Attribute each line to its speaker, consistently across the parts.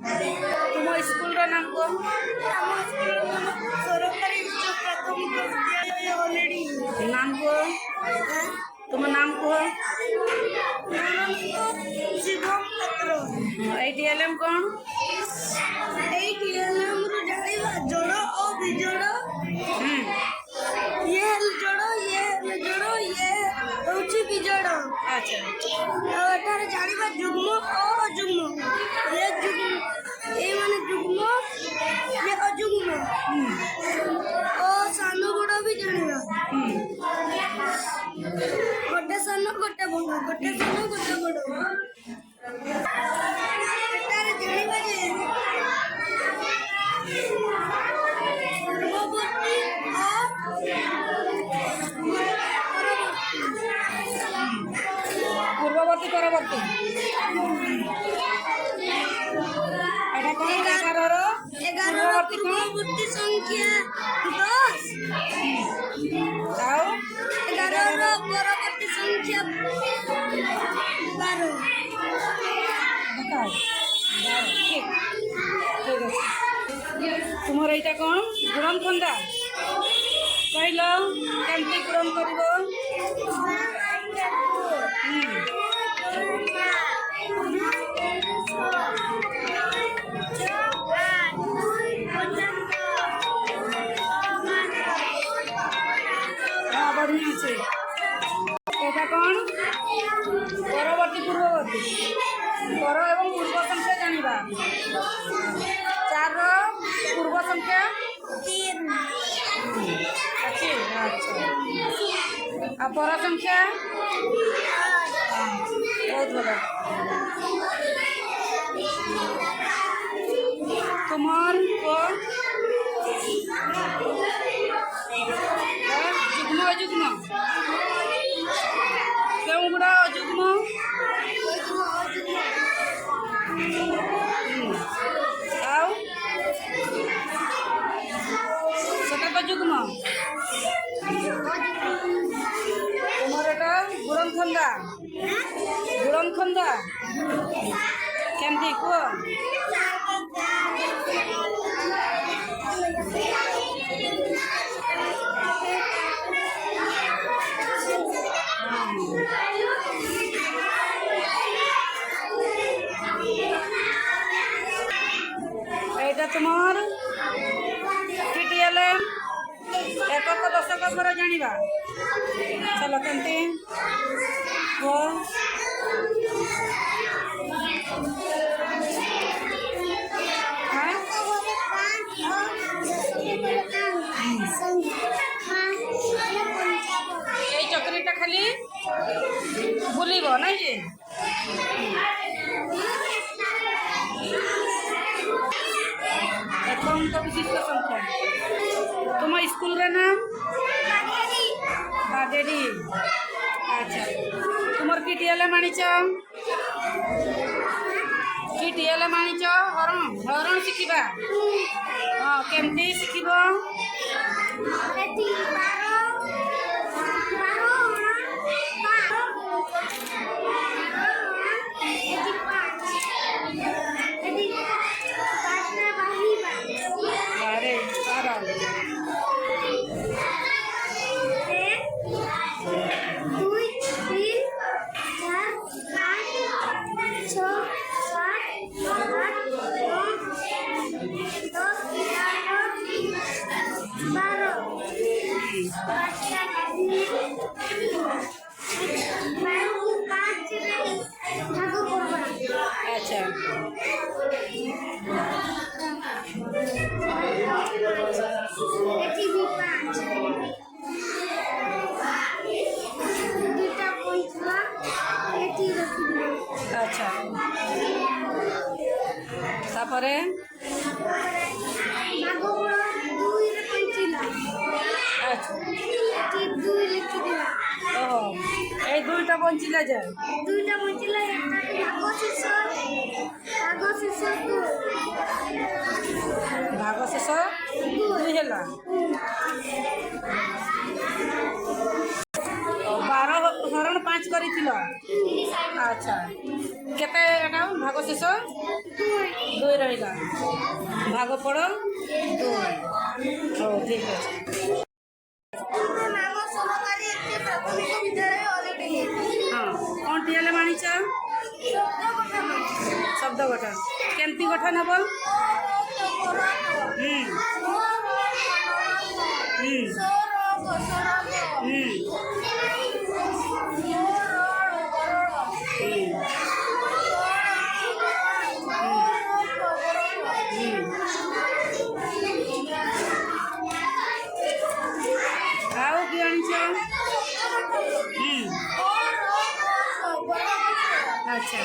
Speaker 1: तुम स्कूल रा नाम को
Speaker 2: सरकारी उच्च प्राथमिक विद्यालय ऑलरेडी
Speaker 1: नाम को तुम नाम को
Speaker 2: शिवम पत्र
Speaker 1: ATLM कौन
Speaker 2: ATLM ରୁ ଜାଣିବା ଜଡ଼ ଓ ବିଜଡ଼ ଇଏ ହେଲେ ଜଡ଼ ଇଏ ହେଲେ ଜଡ଼ ଇଏ ହେଉଛି ବିଜଡ଼।
Speaker 1: अच्छा
Speaker 2: ଆଉ ଏଠାରେ ଜାଣିବା ଯୁଗ୍ମ ଓ ଅଯୁଗ୍ମ ଇଏ ଯୁଗ୍ମ ଏଇମାନେ ଯୁଗ୍ମ ଇଏ ଅଯୁଗ୍ମ ଓ ସାନ ବଡ଼ ବି ଜାଣିବା ଗୋଟେ ସାନ ଗୋଟେ ବଡ଼ ଗୋଟେ ସାନ ଗୋଟେ ବଡ଼ ଏଠାରେ ଜାଣିବା ଯେ ପୂର୍ବବର୍ତ୍ତୀ
Speaker 1: पूर्ववर्ती परवर्ती एटा कौन 11 रो
Speaker 2: ପୂର୍ବବର୍ତ୍ତୀ ସଂଖ୍ୟା 10
Speaker 1: आओ
Speaker 2: 11 ର ପରବର୍ତ୍ତୀ ସଂଖ୍ୟା 12
Speaker 1: बताओ ठीक ठीक है तुमर एटा कौन गुणन खंदा कहल केमती गुणन करिवो हाँ बढ़िया से एटा कौन परवर्ती पूर्ववर्ती पर एवं पूर्व संख्या जानिबा 4 रो पूर्व संख्या
Speaker 2: 3
Speaker 1: अच्छी अच्छा आ पर संख्या बहुत भला तुम्हार को जुग्म अजुग्म क्यों गुड़ा अजुग्म आओ सेटा तो जुग्म तुम्हार एटा गुणन खंदा केमती को एटा तुम्हार TTLM एकक दशक पर जानिबा चलो केमती वो এই চক্রিটা খালি ভুলিব নাই যে একাঙ্ক বিশিষ্ট সংখ্যা তোমার স্কুলের নাম বাগেরি আচ্ছা তোমার কি টিএলএম আনিছ কি টিএলএম আনিছ হরণ হরণ শিখিবা হ্যাঁ কেমতি শিখিব আরে পারো अच्छा अच्छा तापरे ओहो এই দুইটা বঞ্চিলা যায়
Speaker 2: দুইটা বঞ্চিলা
Speaker 1: ভাগ শেষ 2 ହେଲା 12 হরণ 5 କରିଥିଲ আচ্ছা কেতে এটা ভাগ শেষ 2 ଦୁଇ ରହିଲା ଭାଗ ପଡ଼ 2 ହଉ ଠିକ୍ ଅଛି।
Speaker 2: ସ୍କୁଲର ନାମ ସରକାରୀ ଉଚ୍ଚ ପ୍ରାଥମିକ ବିଦ୍ୟାଳୟ ଅଲଟିଏ।
Speaker 1: ହଁ କ'ଣଟି ହେଲେ ମାଣିଛ? ଶବ୍ଦ ଗଠନ କେମିତି ଗଠନ ହେବ? ଆଉ କି ଆଣିଛ? ଆଚ୍ଛା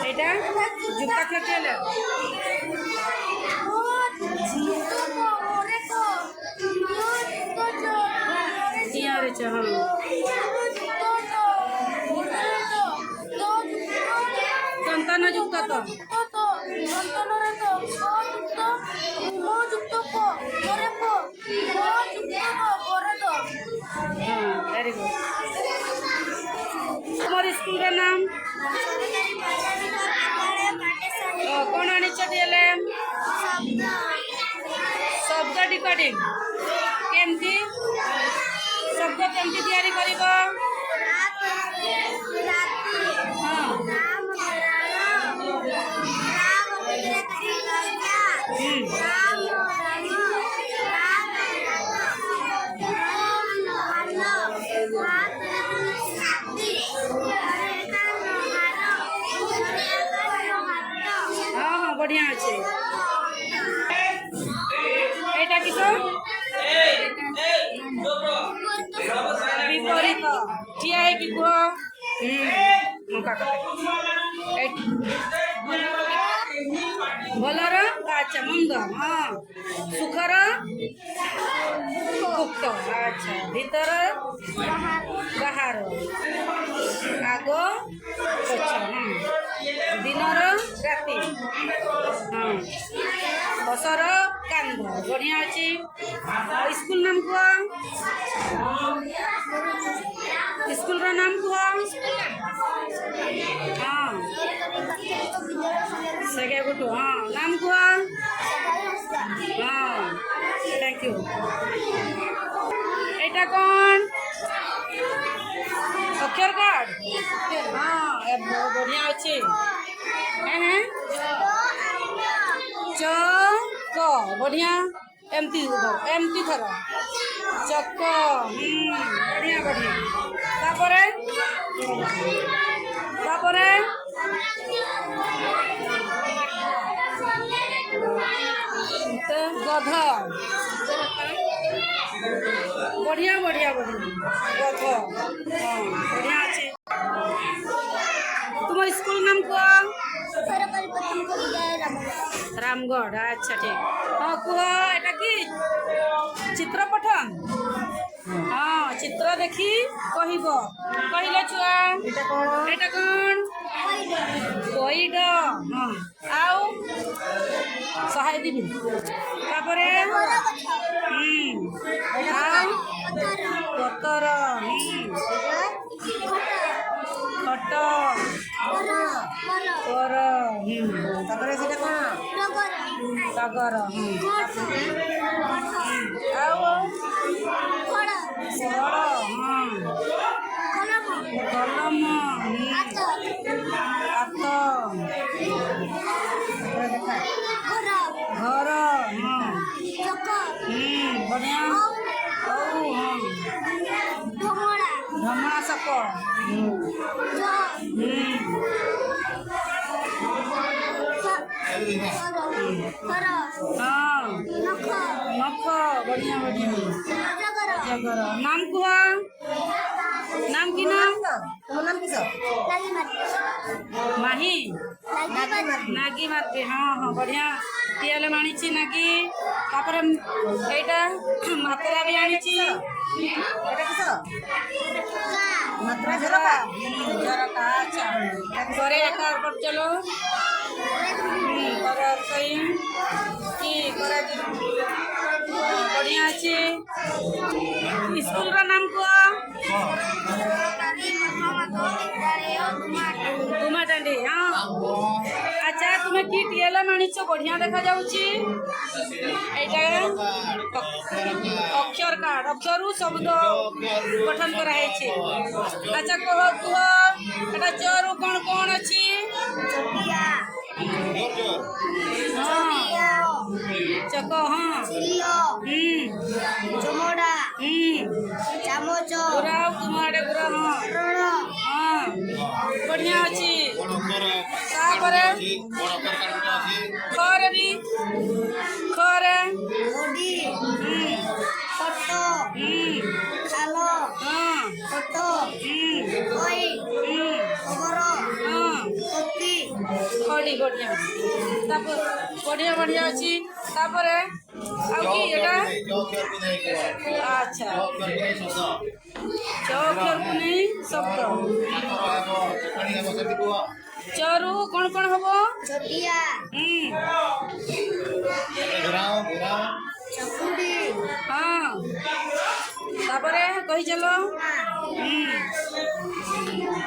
Speaker 1: এইটা যুক্তাক্ষর কি হলো? ইংরেজ হ্যাঁ দন্তন যুক্ত তো ভেরি গুড। তোমার স্কুলের নাম কোন আনিছ দিলে? শব্দ ডিকোডিং কেমতি শব্দ কেমতি তৈরি করিব? बढ़िया अच्छे एटा किस विपरीत ठिया है कि कह भलर अच्छा मंद हाँ सुखर गुप्त अच्छा भीतर बाहर आग पछ दिनर राति हाँ बसर कांद बढ़िया अच्छी। स्कूल नाम कह स्कूल नाम कह हाँ सगे गुटू हाँ नाम कह हाँ थैंक यू। एटा कौन अक्षर कार्ड हाँ बढ़िया अच्छे च क बढ़िया एमती एमती थर चक बढ़िया बढ़िया तापरे तापरे गध बढ़िया बढ़िया बढ़िया गध हाँ बढ़िया अच्छे। तुम्हारे स्कूल नाम कह
Speaker 2: सरकारी प्राथमिक विद्यालय
Speaker 1: रामगढ़ अच्छा ठीक हाँ कह एटा कि चित्र पठन हाँ चित्र देखी कहब कहले छुआ एटा कौन कोईड हाँ आउ सहाय दिबी तापरे पतर खट कर तापरे सेटा कौन टगर आउ फड़ हाँ कलम हाथ घर हाँ बढ़िया हाँ भ्रमणा सक हाँ नख बढ़िया बढ़िया जगर नाम कह नाम की नाम नाम किस माही नागी मार्के हाँ हाँ बढ़िया टीएल आनी नागी तापर एटा मात्रा भी आनी मात्रा झरका झरका अच्छा करे कर चलो करे सही की करे बढ़िया अच्छे स्कूल का नाम को डुमाटांडी हाँ अच्छा तुम्हें कि टीएल मानिच बढ़िया देखा जाउची एटा अक्षर कार्ड अक्षर शब्द गठन करा है अच्छा कह कुह एटा चरु कौन कौन अच्छी चक हाँ
Speaker 2: चमड़ा चामच
Speaker 1: गुरा तुम्हारे गुरा हाँ हाँ बढ़िया अच्छी तापरे खरे खरे
Speaker 2: बडी फोटो खाल
Speaker 1: हाँ
Speaker 2: फोटो ओई खबर
Speaker 1: हाँ
Speaker 2: कति
Speaker 1: खड़ी बढ़िया तापर बढ़िया बढ़िया अच्छी तापरे आउ की एटा अच्छा चौकर को नहीं शब्द चरु कौन कौन हबो
Speaker 2: छोटिया चकुड़ी
Speaker 1: हाँ तापरे कही चलो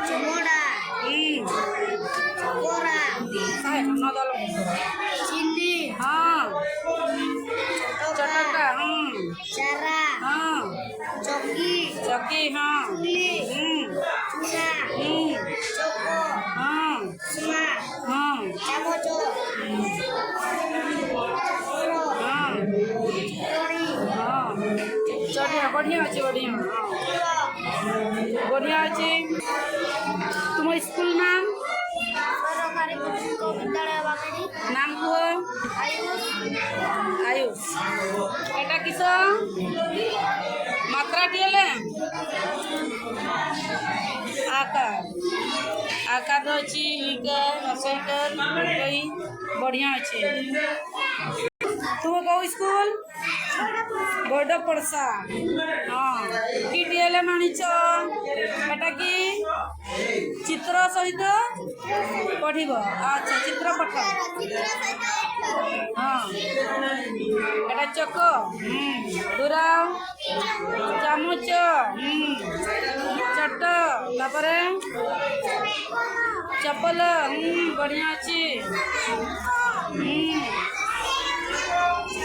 Speaker 2: चमड़ा चकोरा
Speaker 1: नदल
Speaker 2: चिल्ली
Speaker 1: हाँ
Speaker 2: चटका
Speaker 1: चटका
Speaker 2: चारा
Speaker 1: हाँ
Speaker 2: चौकी
Speaker 1: चक्की हाँ
Speaker 2: चुली चूना चौको
Speaker 1: हाँ
Speaker 2: सुमा
Speaker 1: हाँ
Speaker 2: चामच
Speaker 1: हाँ हाँ चढ़िया बढ़िया अच्छे बढ़िया बढ़िया अच्छे तुम स्कूल नाम
Speaker 2: सरकारी प्राथमिक विद्यालय बागेड़ी
Speaker 1: नाम कुह
Speaker 2: आयुष
Speaker 1: आयुष एटा किस मात्रा टीएल आकार आकार अच्छी इकार रसइकार कई बढ़िया अच्छे तुम कौ स्कूल बड़ पड़सा हाँ कि टीएल मानिच एटा कि चित्र सहित पढ़िब अच्छा चित्र पठ हाँ एटा चक दुरा चामच चट तापरे चप्पल बढ़िया अच्छी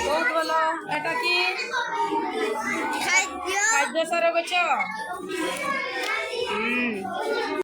Speaker 1: बहुत भल एटा कि
Speaker 2: खाद्य
Speaker 1: खाद्य सार गछ